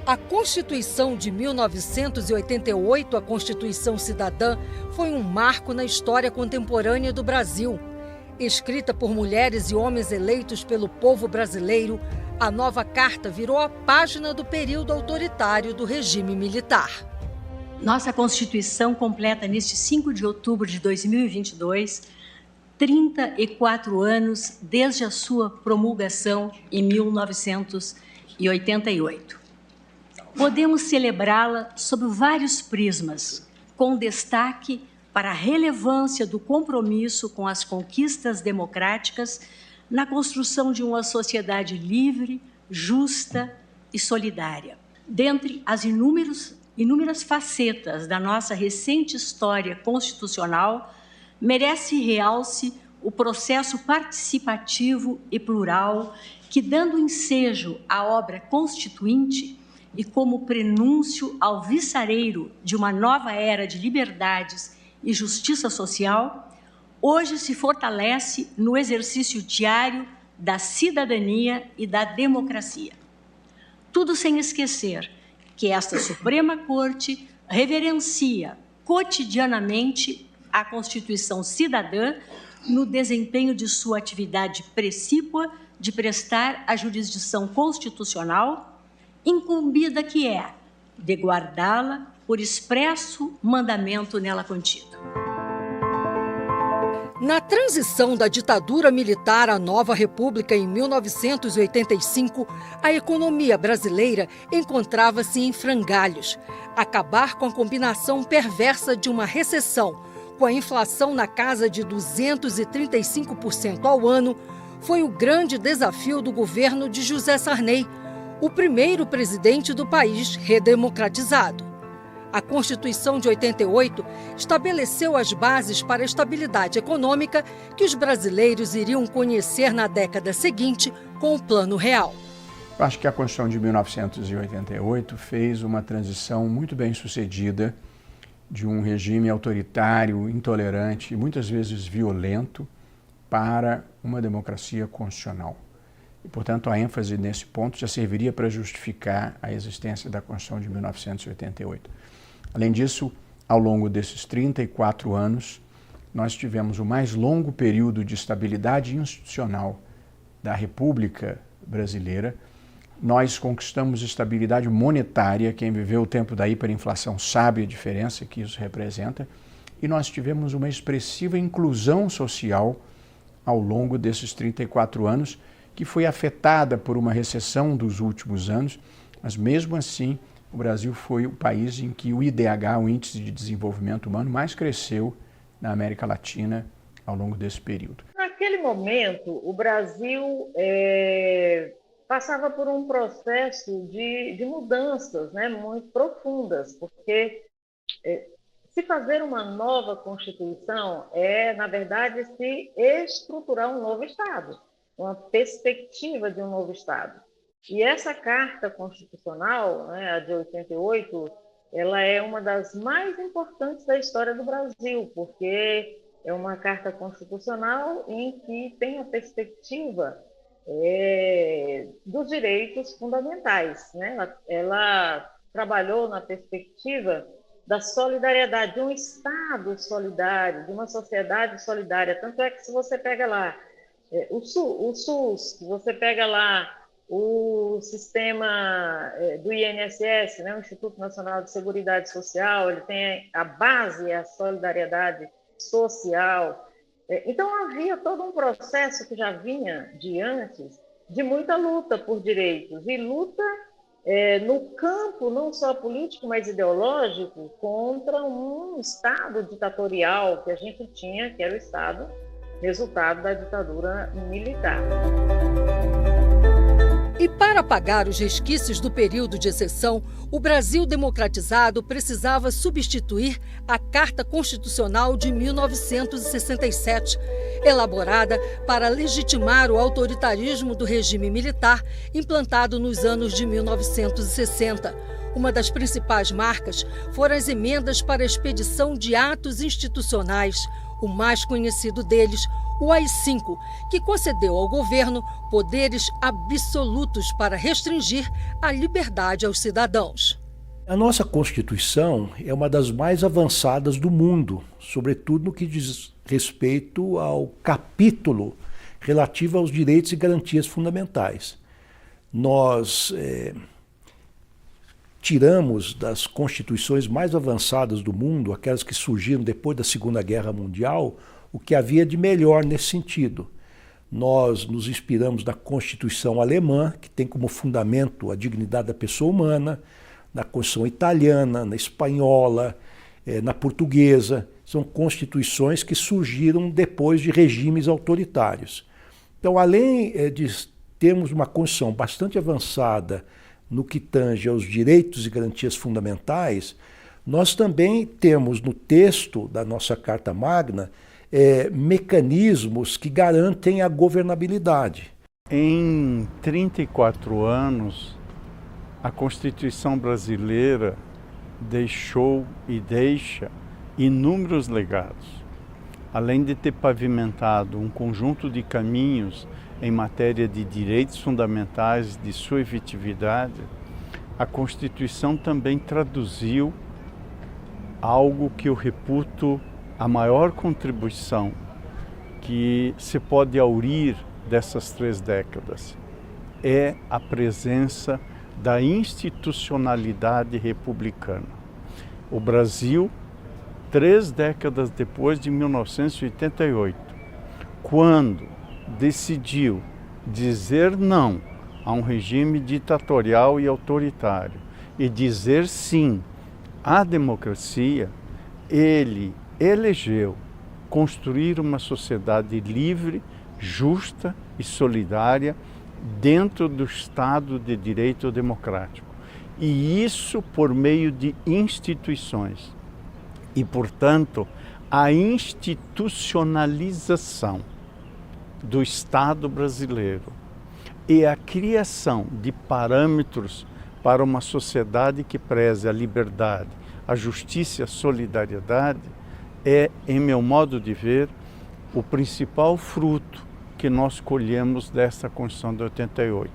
A Constituição de 1988, a Constituição Cidadã, foi um marco na história contemporânea do Brasil. Escrita por mulheres e homens eleitos pelo povo brasileiro, a nova carta virou a página do período autoritário do regime militar. Nossa Constituição completa, neste 5 de outubro de 2022, 34 anos desde a sua promulgação em 1988. Podemos celebrá-la sob vários prismas, com destaque para a relevância do compromisso com as conquistas democráticas na construção de uma sociedade livre, justa e solidária. Dentre as inúmeras facetas da nossa recente história constitucional, merece realce o processo participativo e plural que, dando ensejo à obra constituinte e como prenúncio ao viçareiro de uma nova era de liberdades e justiça social, hoje se fortalece no exercício diário da cidadania e da democracia. Tudo sem esquecer que esta Suprema Corte reverencia cotidianamente a Constituição Cidadã no desempenho de sua atividade precípua de prestar a jurisdição constitucional, incumbida que é de guardá-la por expresso mandamento nela contido. Na transição da ditadura militar à nova república em 1985, a economia brasileira encontrava-se em frangalhos. Acabar com a combinação perversa de uma recessão, com a inflação na casa de 235% ao ano, foi o grande desafio do governo de José Sarney, o primeiro presidente do país redemocratizado. A Constituição de 88 estabeleceu as bases para a estabilidade econômica que os brasileiros iriam conhecer na década seguinte com o Plano Real. Eu acho que a Constituição de 1988 fez uma transição muito bem sucedida de um regime autoritário, intolerante e muitas vezes violento para uma democracia constitucional. E, portanto, a ênfase nesse ponto já serviria para justificar a existência da Constituição de 1988. Além disso, ao longo desses 34 anos, nós tivemos o mais longo período de estabilidade institucional da República Brasileira. Nós conquistamos estabilidade monetária, quem viveu o tempo da hiperinflação sabe a diferença que isso representa, e nós tivemos uma expressiva inclusão social ao longo desses 34 anos, que foi afetada por uma recessão dos últimos anos, mas mesmo assim o Brasil foi o país em que o IDH, o Índice de Desenvolvimento Humano, mais cresceu na América Latina ao longo desse período. Naquele momento, o Brasil passava por um processo de mudanças, né, muito profundas, porque se fazer uma nova Constituição na verdade, se estruturar um novo Estado, uma perspectiva de um novo Estado. E essa Carta Constitucional, né, a de 88, ela é uma das mais importantes da história do Brasil, porque é uma Carta Constitucional em que tem a perspectiva dos direitos fundamentais, né? Ela trabalhou na perspectiva da solidariedade, de um Estado solidário, de uma sociedade solidária. Tanto é que se você pega lá o SUS, se você pega lá o sistema do INSS, né, o Instituto Nacional de Seguridade Social, ele tem a base, a solidariedade social. Então, havia todo um processo que já vinha de antes, de muita luta por direitos, e luta no campo não só político, mas ideológico, contra um Estado ditatorial que a gente tinha, que era o Estado resultado da ditadura militar. E para apagar os resquícios do período de exceção, o Brasil democratizado precisava substituir a Carta Constitucional de 1967, elaborada para legitimar o autoritarismo do regime militar implantado nos anos de 1960. Uma das principais marcas foram as emendas para a expedição de atos institucionais, O mais conhecido deles, o AI-5, que concedeu ao governo poderes absolutos para restringir a liberdade aos cidadãos. A nossa Constituição é uma das mais avançadas do mundo, sobretudo no que diz respeito ao capítulo relativo aos direitos e garantias fundamentais. Nós tiramos das constituições mais avançadas do mundo, aquelas que surgiram depois da Segunda Guerra Mundial, o que havia de melhor nesse sentido. Nós nos inspiramos na Constituição alemã, que tem como fundamento a dignidade da pessoa humana, na Constituição italiana, na espanhola, na portuguesa. São constituições que surgiram depois de regimes autoritários. Então, além de termos uma Constituição bastante avançada no que tange aos direitos e garantias fundamentais, nós também temos no texto da nossa Carta Magna mecanismos que garantem a governabilidade. Em 34 anos, a Constituição brasileira deixou e deixa inúmeros legados. Além de ter pavimentado um conjunto de caminhos em matéria de direitos fundamentais, de sua efetividade, a Constituição também traduziu algo que eu reputo a maior contribuição que se pode aurir dessas 3 décadas. É a presença da institucionalidade republicana. O Brasil, 3 décadas depois de 1988, quando decidiu dizer não a um regime ditatorial e autoritário e dizer sim à democracia, ele elegeu construir uma sociedade livre, justa e solidária dentro do Estado de Direito democrático. E isso por meio de instituições. E, portanto, a institucionalização do Estado brasileiro e a criação de parâmetros para uma sociedade que preze a liberdade, a justiça e a solidariedade é, em meu modo de ver, o principal fruto que nós colhemos dessa Constituição de 88.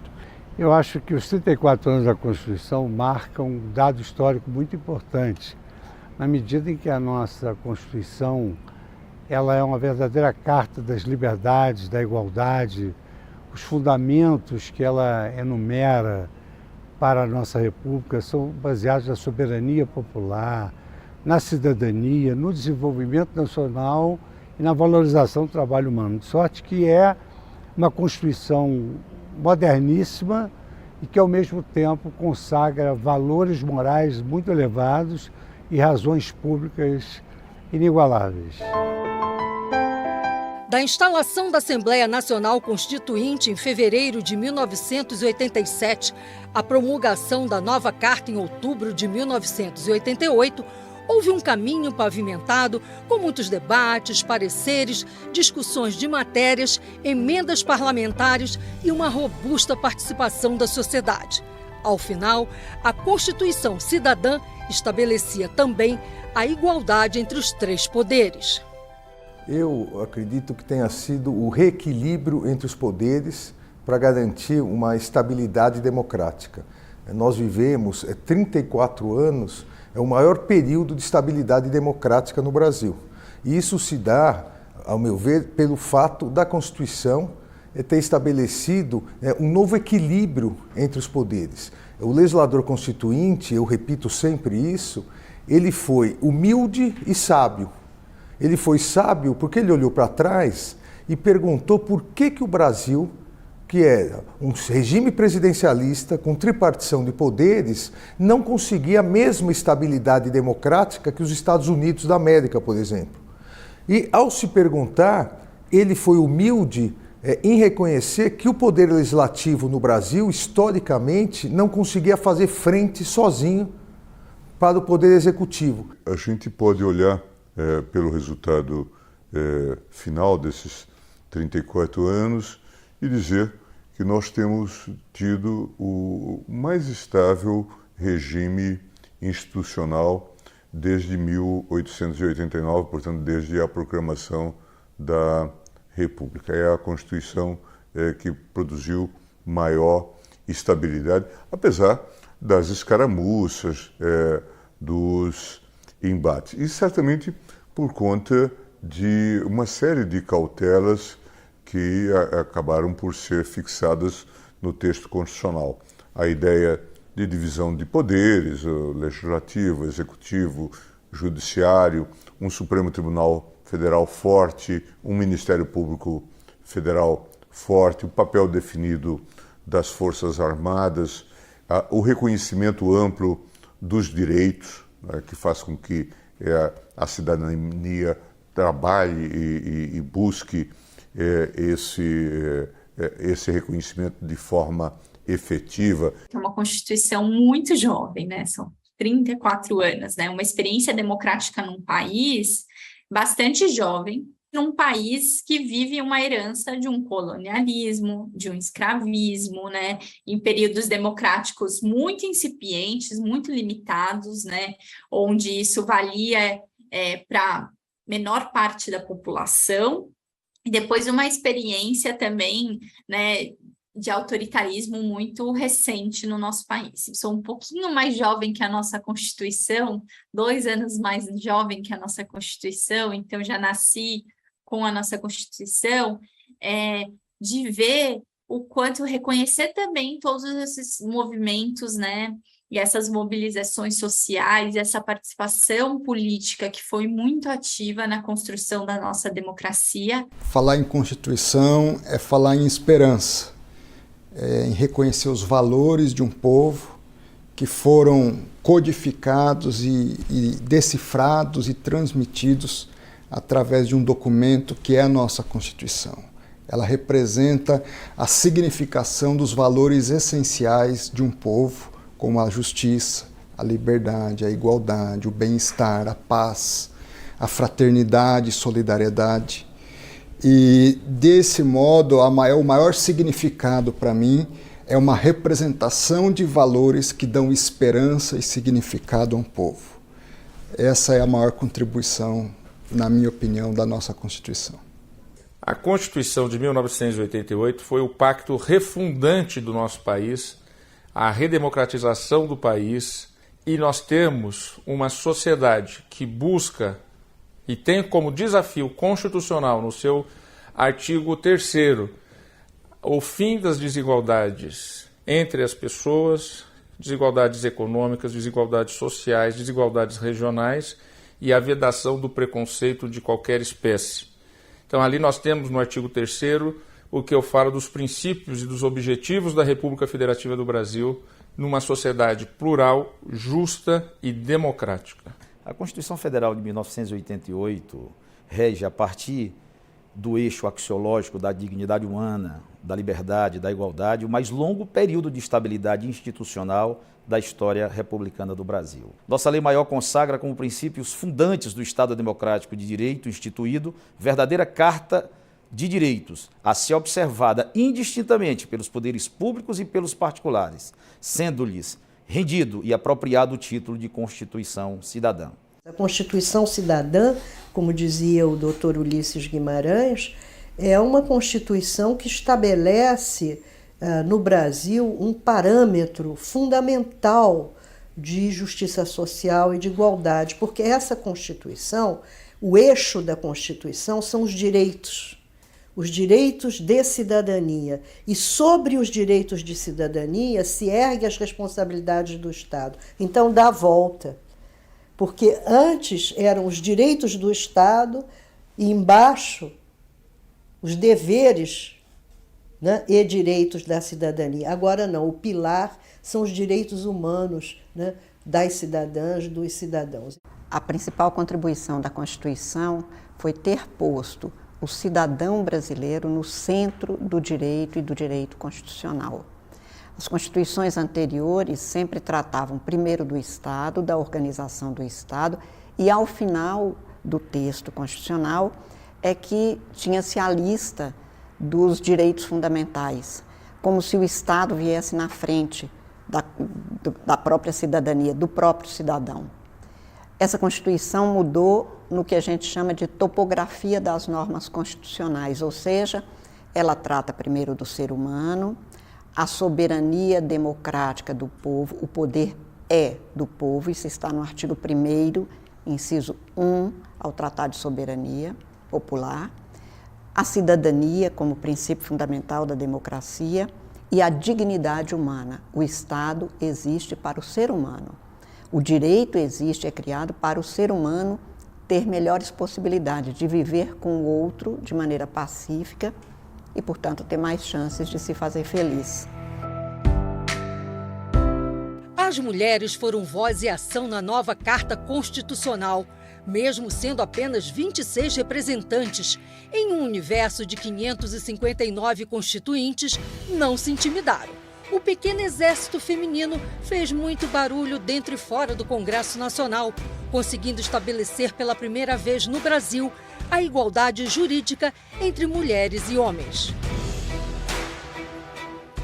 Eu acho que os 34 anos da Constituição marcam um dado histórico muito importante, na medida em que a nossa Constituição ela é uma verdadeira carta das liberdades, da igualdade, os fundamentos que ela enumera para a nossa República são baseados na soberania popular, na cidadania, no desenvolvimento nacional e na valorização do trabalho humano. De sorte que é uma Constituição moderníssima e que, ao mesmo tempo, consagra valores morais muito elevados e razões públicas inigualáveis. Da instalação da Assembleia Nacional Constituinte em fevereiro de 1987 à promulgação da nova Carta em outubro de 1988, houve um caminho pavimentado com muitos debates, pareceres, discussões de matérias, emendas parlamentares e uma robusta participação da sociedade. Ao final, a Constituição Cidadã estabelecia também a igualdade entre os 3 poderes. Eu acredito que tenha sido o reequilíbrio entre os poderes para garantir uma estabilidade democrática. Nós vivemos 34 anos, é o maior período de estabilidade democrática no Brasil. E isso se dá, ao meu ver, pelo fato da Constituição ter estabelecido um novo equilíbrio entre os poderes. O legislador constituinte, eu repito sempre isso, ele foi humilde e sábio. Ele foi sábio porque ele olhou para trás e perguntou por que o Brasil, que é um regime presidencialista com tripartição de poderes, não conseguia a mesma estabilidade democrática que os Estados Unidos da América, por exemplo. E, ao se perguntar, ele foi humilde em reconhecer que o poder legislativo no Brasil, historicamente, não conseguia fazer frente sozinho para o poder executivo. A gente pode olhar pelo resultado final desses 34 anos e dizer que nós temos tido o mais estável regime institucional desde 1889, portanto, desde a proclamação da República. É a Constituição que produziu maior estabilidade, apesar das escaramuças, dos embates. E certamente por conta de uma série de cautelas que acabaram por ser fixadas no texto constitucional. A ideia de divisão de poderes, o legislativo, executivo, judiciário, um Supremo Tribunal Federal forte, um Ministério Público Federal forte, o papel definido das Forças Armadas, o reconhecimento amplo dos direitos, né, que faz com que a cidadania trabalhe e busque esse reconhecimento de forma efetiva. É uma Constituição muito jovem, né? São 34 anos, né? Uma experiência democrática num país bastante jovem, num país que vive uma herança de um colonialismo, de um escravismo, né? Em períodos democráticos muito incipientes, muito limitados, né? Onde isso valia para menor parte da população, e depois uma experiência também, né, de autoritarismo muito recente no nosso país. Sou um pouquinho mais jovem que a nossa Constituição, 2 anos mais jovem que a nossa Constituição, então já nasci com a nossa Constituição, de ver o quanto reconhecer também todos esses movimentos, né, e essas mobilizações sociais, essa participação política que foi muito ativa na construção da nossa democracia. Falar em Constituição é falar em esperança, em reconhecer os valores de um povo que foram codificados e decifrados e transmitidos através de um documento que é a nossa Constituição. Ela representa a significação dos valores essenciais de um povo, como a justiça, a liberdade, a igualdade, o bem-estar, a paz, a fraternidade e solidariedade. E, desse modo, o maior significado para mim é uma representação de valores que dão esperança e significado a um povo. Essa é a maior contribuição, na minha opinião, da nossa Constituição. A Constituição de 1988 foi o pacto refundante do nosso país, a redemocratização do país, e nós temos uma sociedade que busca e tem como desafio constitucional no seu artigo 3º o fim das desigualdades entre as pessoas, desigualdades econômicas, desigualdades sociais, desigualdades regionais e a vedação do preconceito de qualquer espécie. Então ali nós temos no artigo 3º o que eu falo dos princípios e dos objetivos da República Federativa do Brasil numa sociedade plural, justa e democrática. A Constituição Federal de 1988 rege a partir do eixo axiológico da dignidade humana, da liberdade, da igualdade, o mais longo período de estabilidade institucional da história republicana do Brasil. Nossa lei maior consagra como princípios fundantes do Estado Democrático de Direito instituído verdadeira Carta de Direitos, a ser observada indistintamente pelos poderes públicos e pelos particulares, sendo-lhes rendido e apropriado o título de Constituição Cidadã. A Constituição Cidadã, como dizia o Dr. Ulisses Guimarães, é uma Constituição que estabelece no Brasil um parâmetro fundamental de justiça social e de igualdade, porque essa Constituição, o eixo da Constituição são os direitos de cidadania. E sobre os direitos de cidadania se erguem as responsabilidades do Estado. Então dá a volta. Porque antes eram os direitos do Estado e embaixo os deveres, né, e direitos da cidadania. Agora não, o pilar são os direitos humanos, né, das cidadãs, dos cidadãos. A principal contribuição da Constituição foi ter posto o cidadão brasileiro no centro do direito e do direito constitucional. As constituições anteriores sempre tratavam primeiro do Estado, da organização do Estado, e ao final do texto constitucional é que tinha-se a lista dos direitos fundamentais, como se o Estado viesse na frente da própria cidadania, do próprio cidadão. Essa Constituição mudou no que a gente chama de topografia das normas constitucionais, ou seja, ela trata primeiro do ser humano, a soberania democrática do povo, o poder é do povo, isso está no artigo 1º, inciso 1, ao Tratado de Soberania Popular, a cidadania como princípio fundamental da democracia e a dignidade humana. O Estado existe para o ser humano. O direito existe, é criado para o ser humano ter melhores possibilidades de viver com o outro de maneira pacífica e, portanto, ter mais chances de se fazer feliz. As mulheres foram voz e ação na nova Carta Constitucional, mesmo sendo apenas 26 representantes. Em um universo de 559 constituintes, não se intimidaram. O pequeno exército feminino fez muito barulho dentro e fora do Congresso Nacional, conseguindo estabelecer pela primeira vez no Brasil a igualdade jurídica entre mulheres e homens.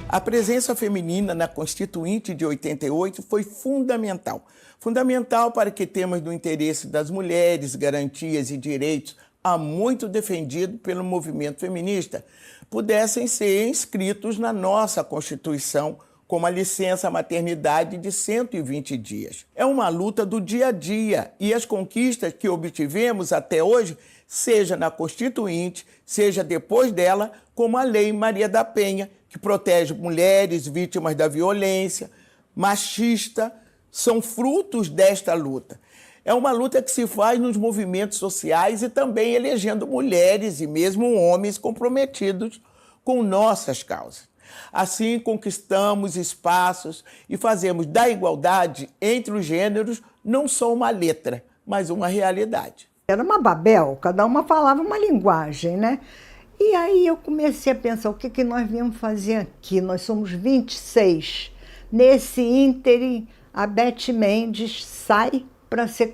A presença feminina na Constituinte de 88 foi fundamental. Fundamental para que temas do interesse das mulheres, garantias e direitos há muito defendido pelo movimento feminista pudessem ser inscritos na nossa Constituição, como a licença maternidade de 120 dias. É uma luta do dia a dia e as conquistas que obtivemos até hoje, seja na Constituinte, seja depois dela, como a Lei Maria da Penha, que protege mulheres vítimas da violência machista, são frutos desta luta. É uma luta que se faz nos movimentos sociais e também elegendo mulheres e mesmo homens comprometidos com nossas causas. Assim, conquistamos espaços e fazemos da igualdade entre os gêneros não só uma letra, mas uma realidade. Era uma Babel, cada uma falava uma linguagem, né? E aí eu comecei a pensar, o que nós viemos fazer aqui? Nós somos 26. Nesse ínterim, a Beth Mendes sai para ser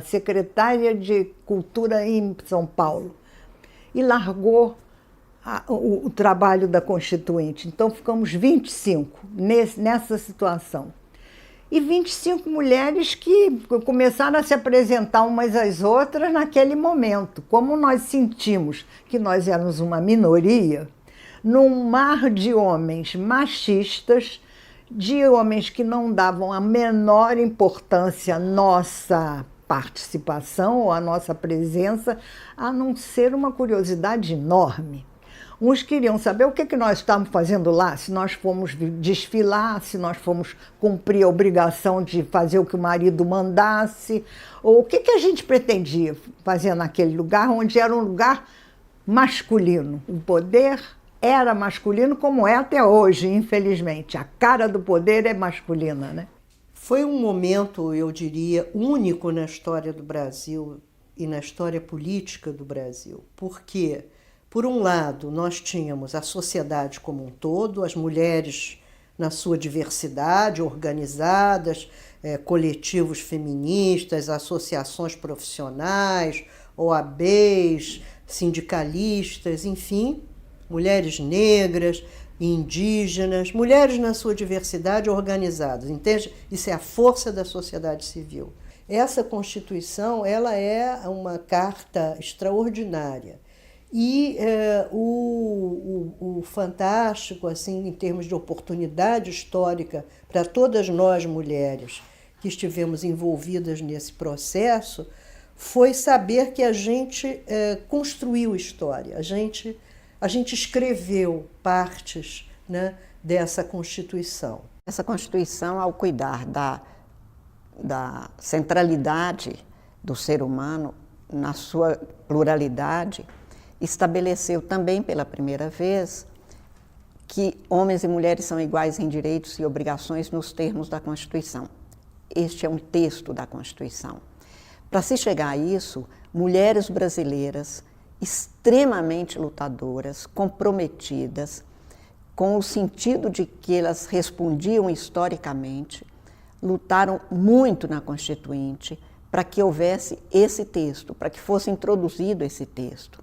secretária de Cultura em São Paulo. E largou o trabalho da Constituinte. Então ficamos 25 nessa situação. E 25 mulheres que começaram a se apresentar umas às outras naquele momento. Como nós sentimos que nós éramos uma minoria, num mar de homens machistas, de homens que não davam a menor importância à nossa participação ou à nossa presença, a não ser uma curiosidade enorme. Uns queriam saber o que nós estávamos fazendo lá, se nós fomos desfilar, se nós fomos cumprir a obrigação de fazer o que o marido mandasse, ou o que a gente pretendia fazer naquele lugar, onde era um lugar masculino. O poder era masculino, como é até hoje, infelizmente. A cara do poder é masculina, né? Foi um momento, eu diria, único na história do Brasil e na história política do Brasil, porque, por um lado, nós tínhamos a sociedade como um todo, as mulheres na sua diversidade, organizadas, coletivos feministas, associações profissionais, OABs, sindicalistas, enfim, mulheres negras, indígenas, mulheres na sua diversidade organizadas, entende? Isso é a força da sociedade civil. Essa Constituição, ela é uma carta extraordinária. E o fantástico, assim, em termos de oportunidade histórica para todas nós mulheres que estivemos envolvidas nesse processo, foi saber que a gente construiu história, a gente escreveu partes, né, dessa Constituição. Essa Constituição, ao cuidar da centralidade do ser humano na sua pluralidade, estabeleceu também pela primeira vez que homens e mulheres são iguais em direitos e obrigações nos termos da Constituição. Este é um texto da Constituição. Para se chegar a isso, mulheres brasileiras extremamente lutadoras, comprometidas, com o sentido de que elas respondiam historicamente, lutaram muito na Constituinte para que houvesse esse texto, para que fosse introduzido esse texto.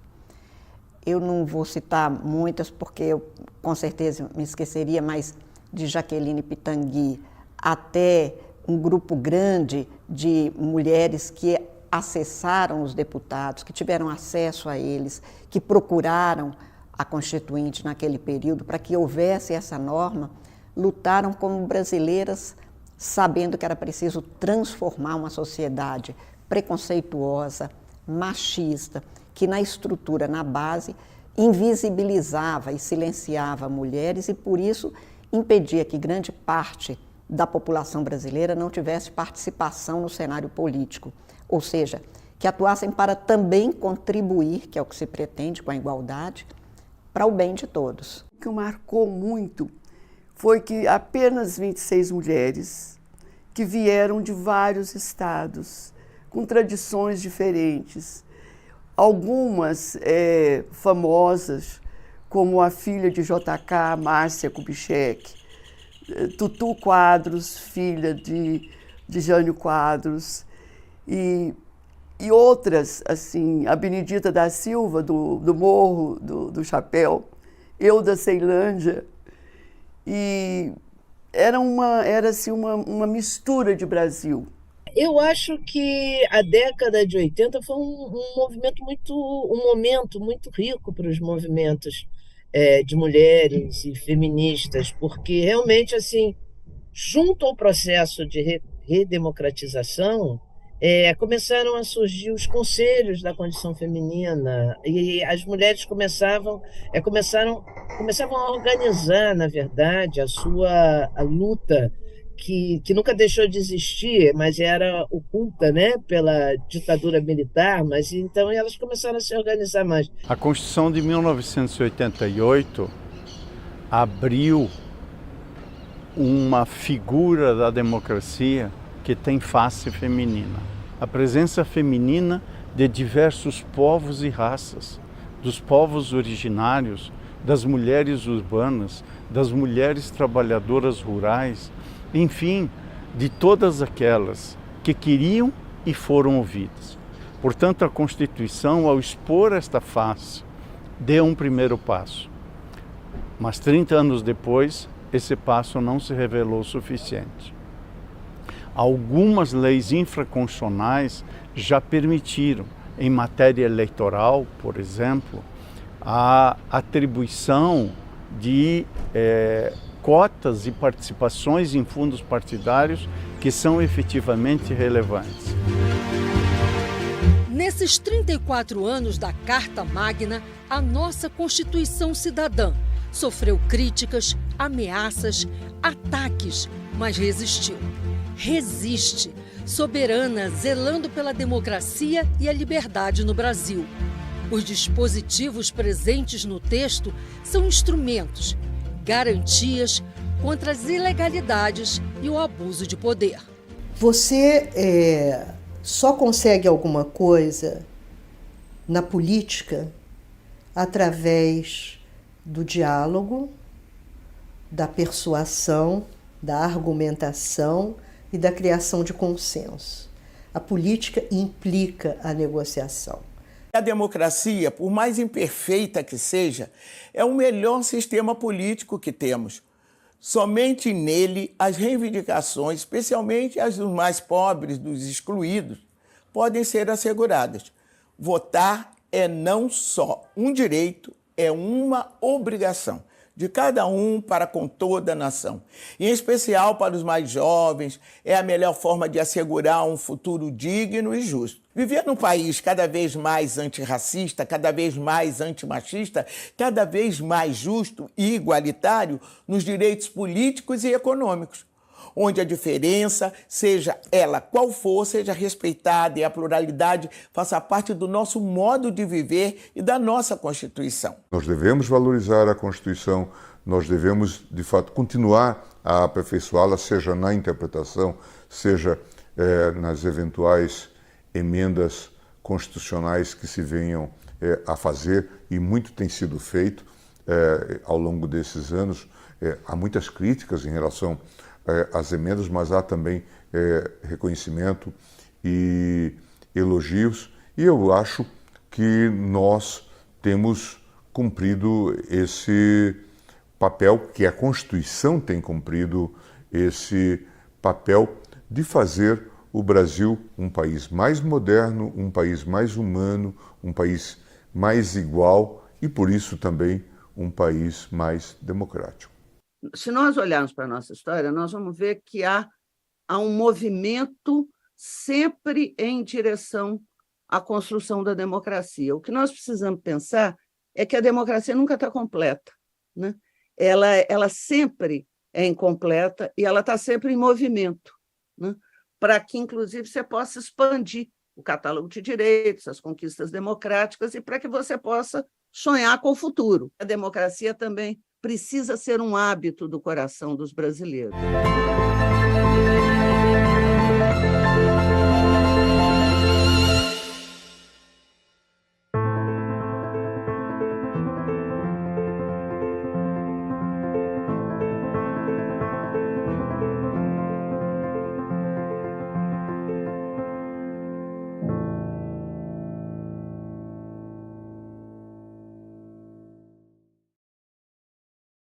Eu não vou citar muitas, porque eu com certeza me esqueceria, mas de Jaqueline Pitangui até um grupo grande de mulheres que acessaram os deputados, que tiveram acesso a eles, que procuraram a Constituinte naquele período para que houvesse essa norma, lutaram como brasileiras, sabendo que era preciso transformar uma sociedade preconceituosa, machista, que na estrutura, na base, invisibilizava e silenciava mulheres e, por isso, impedia que grande parte da população brasileira não tivesse participação no cenário político, ou seja, que atuassem para também contribuir, que é o que se pretende com a igualdade, para o bem de todos. O que marcou muito foi que apenas 26 mulheres que vieram de vários estados, com tradições diferentes, algumas famosas, como a filha de JK, Márcia Kubitschek, Tutu Quadros, filha de Jânio Quadros, e outras, assim, a Benedita da Silva, do Morro do Chapéu, eu da Ceilândia, e era assim, uma mistura de Brasil. Eu acho que a década de 80 foi um momento muito rico para os movimentos de mulheres e feministas, porque realmente, assim, junto ao processo de redemocratização, começaram a surgir os conselhos da condição feminina e as mulheres começavam a organizar, na verdade, a luta que nunca deixou de existir, mas era oculta, né, pela ditadura militar, mas então elas começaram a se organizar mais. A Constituição de 1988 abriu uma figura da democracia que tem face feminina. A presença feminina de diversos povos e raças, dos povos originários, das mulheres urbanas, das mulheres trabalhadoras rurais, enfim, de todas aquelas que queriam e foram ouvidas. Portanto, a Constituição, ao expor esta face, deu um primeiro passo. Mas 30 anos depois, esse passo não se revelou suficiente. Algumas leis infraconstitucionais já permitiram, em matéria eleitoral, por exemplo, a atribuição de cotas e participações em fundos partidários que são efetivamente relevantes. Nesses 34 anos da Carta Magna, a nossa Constituição Cidadã sofreu críticas, ameaças, ataques, mas resistiu. Resiste, soberana, zelando pela democracia e a liberdade no Brasil. Os dispositivos presentes no texto são instrumentos, garantias contra as ilegalidades e o abuso de poder. Você só consegue alguma coisa na política através do diálogo, da persuasão, da argumentação e da criação de consenso. A política implica a negociação. A democracia, por mais imperfeita que seja, é o melhor sistema político que temos. Somente nele as reivindicações, especialmente as dos mais pobres, dos excluídos, podem ser asseguradas. Votar é não só um direito, é uma obrigação de cada um para com toda a nação. E, em especial para os mais jovens, é a melhor forma de assegurar um futuro digno e justo. Viver num país cada vez mais antirracista, cada vez mais antimachista, cada vez mais justo e igualitário nos direitos políticos e econômicos, onde a diferença, seja ela qual for, seja respeitada e a pluralidade faça parte do nosso modo de viver e da nossa Constituição. Nós devemos valorizar a Constituição, nós devemos, de fato, continuar a aperfeiçoá-la, seja na interpretação, seja nas eventuais emendas constitucionais que se venham a fazer, e muito tem sido feito ao longo desses anos. Há muitas críticas em relação às emendas, mas há também reconhecimento e elogios, e eu acho que nós temos cumprido esse papel, que a Constituição tem cumprido esse papel de fazer o Brasil um país mais moderno, um país mais humano, um país mais igual e, por isso, também um país mais democrático. Se nós olharmos para a nossa história, nós vamos ver que há um movimento sempre em direção à construção da democracia. O que nós precisamos pensar é que a democracia nunca está completa, né? Ela sempre é incompleta e ela está sempre em movimento, né? Para que, inclusive, você possa expandir o catálogo de direitos, as conquistas democráticas e para que você possa sonhar com o futuro. A democracia também precisa ser um hábito do coração dos brasileiros.